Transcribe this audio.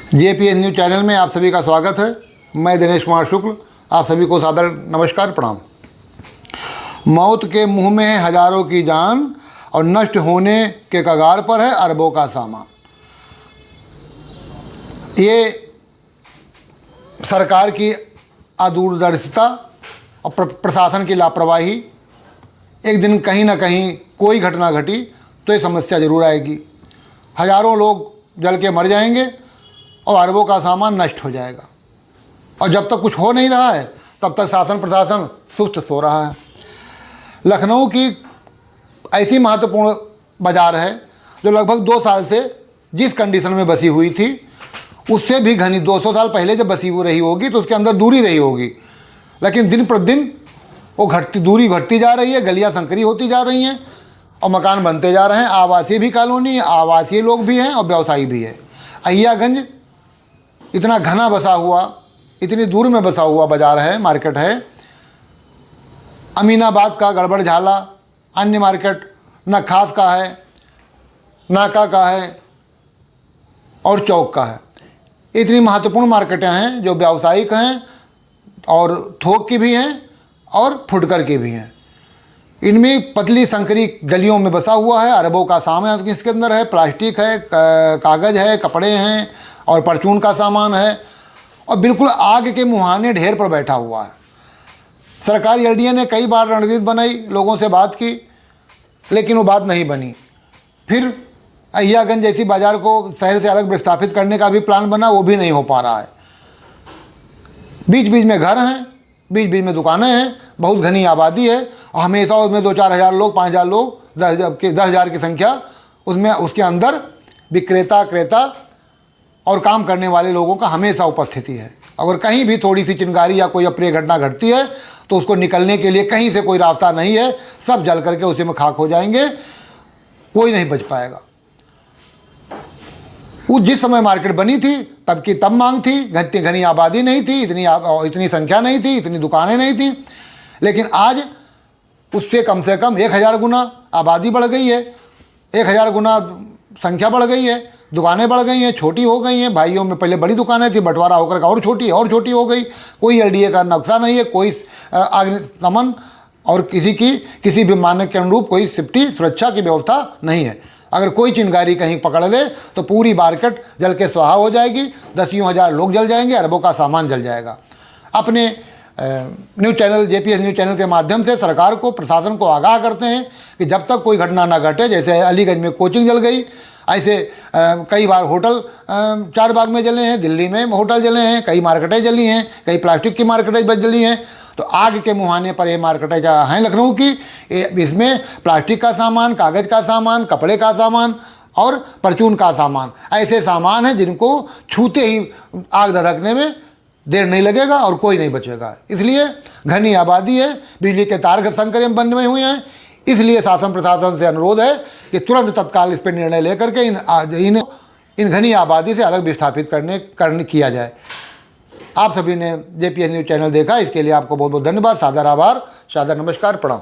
JPS news channel में आप सभी का स्वागत है। मैं दिनेश कुमार शुक्ल आप सभी को सादर नमस्कार प्रणाम। मौत के मुंह में है हजारों की जान और नष्ट होने के कगार पर है अरबों का सामान। ये सरकार की अदूरदर्शिता और प्रशासन की लापरवाही, एक दिन कहीं ना कहीं कोई घटना घटी तो ये समस्या ज़रूर आएगी। हजारों लोग जल के मर जाएंगे और अरबों का सामान नष्ट हो जाएगा। और जब तक कुछ हो नहीं रहा है तब तक शासन प्रशासन सुस्त सो रहा है। लखनऊ की ऐसी महत्वपूर्ण बाज़ार है जो लगभग 2 साल से जिस कंडीशन में बसी हुई थी उससे भी घनी 200 साल पहले जब बसी हुई रही होगी तो उसके अंदर दूरी रही होगी, लेकिन दिन प्रतिदिन वो दूरी घटती जा रही है, गलियां संकरी होती जा रही हैं और मकान बनते जा रहे हैं। आवासीय भी कॉलोनी, आवासीय लोग भी हैं और व्यवसायी भी है। अहियागंज इतना घना बसा हुआ, इतनी दूर में बसा हुआ बाज़ार है, मार्केट है। अमीनाबाद का गड़बड़ झाला अन्य मार्केट न खास का है, नाका का है और चौक का है। इतनी महत्वपूर्ण मार्केटें हैं जो व्यावसायिक हैं और थोक की भी हैं और फुटकर की भी हैं। इनमें पतली संकरी गलियों में बसा हुआ है। अरबों का सामान इसके अंदर है, प्लास्टिक है, कागज़ है, कपड़े हैं और परचून का सामान है और बिल्कुल आग के मुहाने ढेर पर बैठा हुआ है। सरकारी एलडीए ने कई बार रणनीति बनाई, लोगों से बात की, लेकिन वो बात नहीं बनी। फिर अहियागंज जैसी बाज़ार को शहर से अलग विस्थापित करने का भी प्लान बना, वो भी नहीं हो पा रहा है। बीच बीच में घर हैं, बीच बीच में दुकानें हैं, बहुत घनी आबादी है और हमेशा उसमें 2-4 हज़ार लोग, 5 हज़ार लोग, 10 हज़ार की संख्या उसमें, उसके अंदर विक्रेता क्रेता और काम करने वाले लोगों का हमेशा उपस्थिति है। अगर कहीं भी थोड़ी सी चिंगारी या कोई अप्रिय घटना घटती है तो उसको निकलने के लिए कहीं से कोई रास्ता नहीं है, सब जल करके उसी में खाक हो जाएंगे, कोई नहीं बच पाएगा। वो जिस समय मार्केट बनी थी तब की तब मांग थी, इतनी घनी आबादी नहीं थी, इतनी संख्या नहीं थी, इतनी दुकानें नहीं थी, लेकिन आज उससे कम से कम 1000 गुना आबादी बढ़ गई है, 1000 गुना संख्या बढ़ गई है, दुकानें बढ़ गई हैं, छोटी हो गई हैं। भाइयों में पहले बड़ी दुकानें थी, बंटवारा होकर और छोटी हो गई। कोई एलडीए का नक्शा नहीं है, कोई अग्निशमन और किसी भी मानक के अनुरूप कोई सेफ्टी सुरक्षा की व्यवस्था नहीं है। अगर कोई चिंगारी कहीं पकड़ ले तो पूरी मार्केट जल के स्वाहा हो जाएगी, 10 हज़ार लोग जल जाएंगे, अरबों का सामान जल जाएगा। अपने news channel JPS news channel के माध्यम से सरकार को, प्रशासन को आगाह करते हैं कि जब तक कोई घटना ना घटे, जैसे अलीगंज में कोचिंग जल गई, ऐसे कई बार होटल चारबाग में जले हैं, दिल्ली में होटल जले हैं, कई मार्केटें जली हैं, कई प्लास्टिक की मार्केटें जली हैं। तो आग के मुहाने पर ये मार्केटें जहाँ हैं लखनऊ की, इसमें प्लास्टिक का सामान, कागज़ का सामान, कपड़े का सामान और परचून का सामान, ऐसे सामान हैं जिनको छूते ही आग धधकने में देर नहीं लगेगा और कोई नहीं बचेगा। इसलिए घनी आबादी है, बिजली के तार संकरे बने हुए हैं। इसलिए शासन प्रशासन से अनुरोध है कि तुरंत तत्काल इस पर निर्णय लेकर के इन घनी आबादी से अलग विस्थापित किया जाए। आप सभी ने जेपीएस न्यूज़ चैनल देखा, इसके लिए आपको बहुत बहुत धन्यवाद, सादर आभार, सादर नमस्कार प्रणाम।